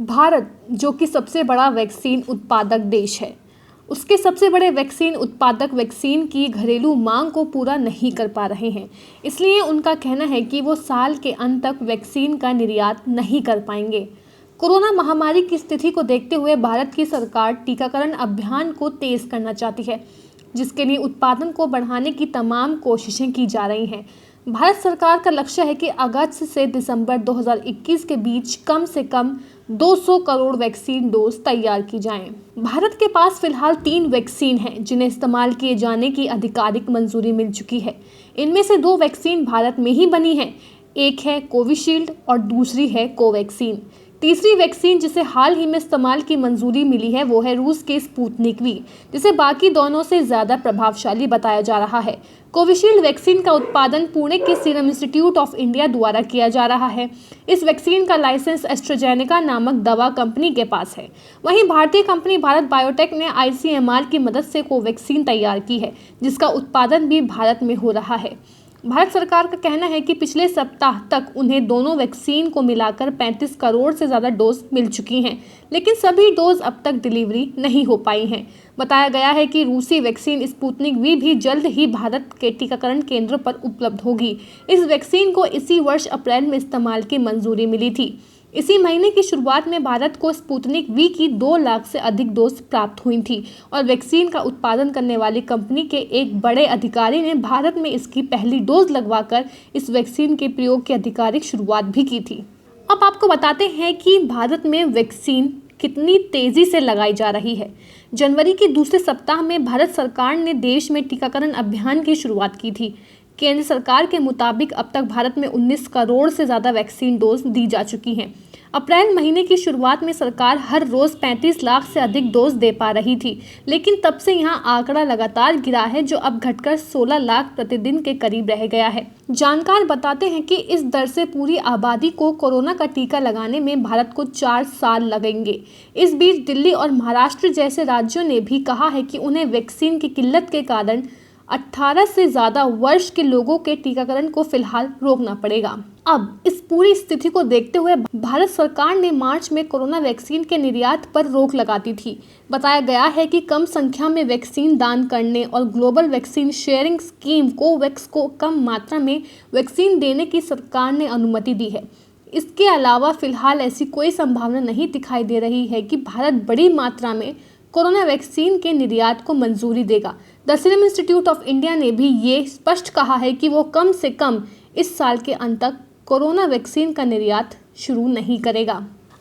भारत, जो कि सबसे बड़ा वैक्सीन उत्पादक देश है, उसके सबसे बड़े वैक्सीन उत्पादक वैक्सीन की घरेलू मांग को पूरा नहीं कर पा रहे हैं। इसलिए उनका कहना है कि वो साल के अंत तक वैक्सीन का निर्यात नहीं कर पाएंगे। कोरोना महामारी की स्थिति को देखते हुए भारत की सरकार टीकाकरण अभियान को तेज करना चाहती है, जिसके लिए उत्पादन को बढ़ाने की तमाम कोशिशें की जा रही हैं। भारत सरकार का लक्ष्य है कि अगस्त से दिसंबर 2021 के बीच कम से कम 200 करोड़ वैक्सीन डोज तैयार की जाएं। भारत के पास फिलहाल 3 वैक्सीन हैं, जिन्हें इस्तेमाल किए जाने की आधिकारिक मंजूरी मिल चुकी है। इनमें से 2 वैक्सीन भारत में ही बनी हैं। एक है कोविशील्ड और दूसरी है कोवैक्सीन। तीसरी वैक्सीन जिसे हाल ही में इस्तेमाल की मंजूरी मिली है वो है रूस के स्पुतनिक वी, जिसे बाकी दोनों से ज़्यादा प्रभावशाली बताया जा रहा है। कोविशील्ड वैक्सीन का उत्पादन पुणे के सीरम इंस्टीट्यूट ऑफ इंडिया द्वारा किया जा रहा है। इस वैक्सीन का लाइसेंस एस्ट्राजेनेका नामक दवा कंपनी के पास है। वहीं भारतीय कंपनी भारत बायोटेक ने ICMR की मदद से कोवैक्सीन तैयार की है, जिसका उत्पादन भी भारत में हो रहा है। भारत सरकार का कहना है कि पिछले सप्ताह तक उन्हें दोनों वैक्सीन को मिलाकर 35 करोड़ से ज़्यादा डोज मिल चुकी हैं, लेकिन सभी डोज अब तक डिलीवरी नहीं हो पाई हैं। बताया गया है कि रूसी वैक्सीन स्पुतनिक वी भी जल्द ही भारत के टीकाकरण केंद्रों पर उपलब्ध होगी। इस वैक्सीन को इसी वर्ष अप्रैल में इस्तेमाल की मंजूरी मिली थी। इसी महीने की शुरुआत में भारत को स्पुतनिक वी की 2 लाख से अधिक डोज प्राप्त हुई थी और वैक्सीन का उत्पादन करने वाली कंपनी के एक बड़े अधिकारी ने भारत में इसकी पहली डोज लगवाकर इस वैक्सीन के प्रयोग की आधिकारिक शुरुआत भी की थी। अब आपको बताते हैं कि भारत में वैक्सीन कितनी तेजी से लगाई जा रही है। जनवरी के दूसरे सप्ताह में भारत सरकार ने देश में टीकाकरण अभियान की शुरुआत की थी। केंद्र सरकार के मुताबिक अब तक भारत में 19 करोड़ से ज़्यादा वैक्सीन डोज दी जा चुकी हैं। अप्रैल महीने की शुरुआत में सरकार हर रोज़ 35 लाख से अधिक डोज दे पा रही थी, लेकिन तब से यहां आंकड़ा लगातार गिरा है, जो अब घटकर 16 लाख प्रतिदिन के करीब रह गया है। जानकार बताते हैं कि इस दर से पूरी आबादी को कोरोना का टीका लगाने में भारत को 4 साल लगेंगे। इस बीच दिल्ली और महाराष्ट्र जैसे राज्यों ने भी कहा है कि उन्हें वैक्सीन की किल्लत के कारण 18 से ज़्यादा वर्ष के लोगों के टीकाकरण को फिलहाल रोकना पड़ेगा। अब इस पूरी स्थिति को देखते हुए भारत सरकार ने मार्च में कोरोना वैक्सीन के निर्यात पर रोक लगा दी थी। बताया गया है कि कम संख्या में वैक्सीन दान करने और global vaccine sharing scheme Covax को कम मात्रा में वैक्सीन देने की सरकार ने अनुमति दी है। इसके अलावा फिलहाल ऐसी कोई संभावना नहीं दिखाई दे रही है कि भारत बड़ी मात्रा में कोरोना वैक्सीन के निर्यात को मंजूरी देगा। The serum institute of India ने भी ये स्पष्ट कहा है कि वो कम से कम इस साल के अंत तक कोरोना वैक्सीन का निर्यात शुरू नहीं करेगा।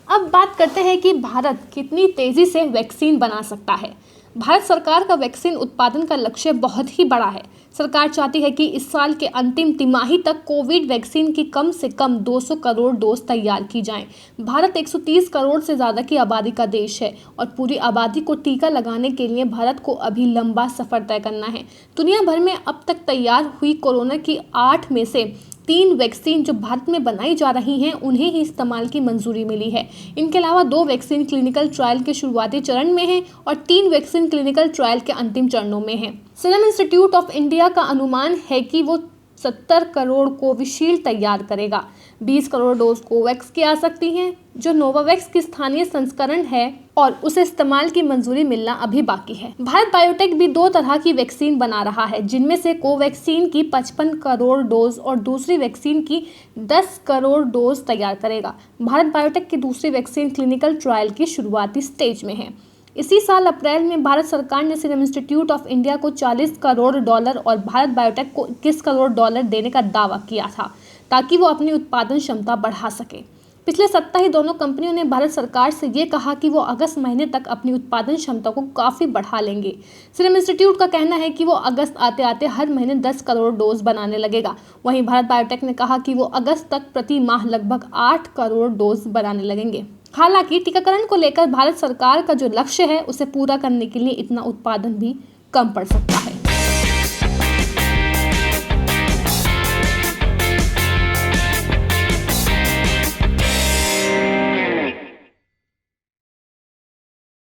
अब बात करते हैं कि भारत कितनी तेज़ी से वैक्सीन बना सकता है। भारत सरकार का वैक्सीन उत्पादन का लक्ष्य बहुत ही बड़ा है। सरकार चाहती है कि इस साल के अंतिम तिमाही तक कोविड वैक्सीन की कम से कम 200 करोड़ डोज तैयार की जाएं। भारत 130 करोड़ से ज़्यादा की आबादी का देश है और पूरी आबादी को टीका लगाने के लिए भारत को अभी लंबा सफ़र तय करना है। दुनिया भर में अब तक तैयार हुई कोरोना की 8 में से 3 वैक्सीन जो भारत में बनाई जा रही हैं, उन्हें ही इस्तेमाल की मंजूरी मिली है। इनके अलावा 2 वैक्सीन क्लिनिकल ट्रायल के शुरुआती चरण में हैं और 3 वैक्सीन क्लिनिकल ट्रायल के अंतिम चरणों में हैं। सीरम इंस्टीट्यूट ऑफ इंडिया का अनुमान है कि वो 70 करोड़ कोविशील्ड तैयार करेगा। 20 करोड़ डोज कोवैक्स की आ सकती हैं, जो नोवावैक्स की स्थानीय संस्करण है और उसे इस्तेमाल की मंजूरी मिलना अभी बाकी है। भारत बायोटेक भी 2 तरह की वैक्सीन बना रहा है, जिनमें से कोवैक्सीन की 55 करोड़ डोज और दूसरी वैक्सीन की 10 करोड़ डोज तैयार करेगा। भारत बायोटेक की दूसरी वैक्सीन क्लिनिकल ट्रायल की शुरुआती स्टेज में है। इसी साल अप्रैल में भारत सरकार ने सीरम इंस्टीट्यूट ऑफ इंडिया को $40 करोड़ और भारत बायोटेक को $21 करोड़ देने का दावा किया था, ताकि वो अपनी उत्पादन क्षमता बढ़ा सके। पिछले सप्ताह ही दोनों कंपनियों ने भारत सरकार से ये कहा कि वो अगस्त महीने तक अपनी उत्पादन क्षमता को काफ़ी बढ़ा लेंगे। सीरम इंस्टीट्यूट का कहना है कि वो अगस्त आते आते हर महीने 10 करोड़ डोज बनाने लगेगा। वहीं भारत बायोटेक ने कहा कि वो अगस्त तक प्रति माह लगभग 8 करोड़ डोज बनाने लगेंगे। हालांकि टीकाकरण को लेकर भारत सरकार का जो लक्ष्य है, उसे पूरा करने के लिए इतना उत्पादन भी कम पड़ सकता है।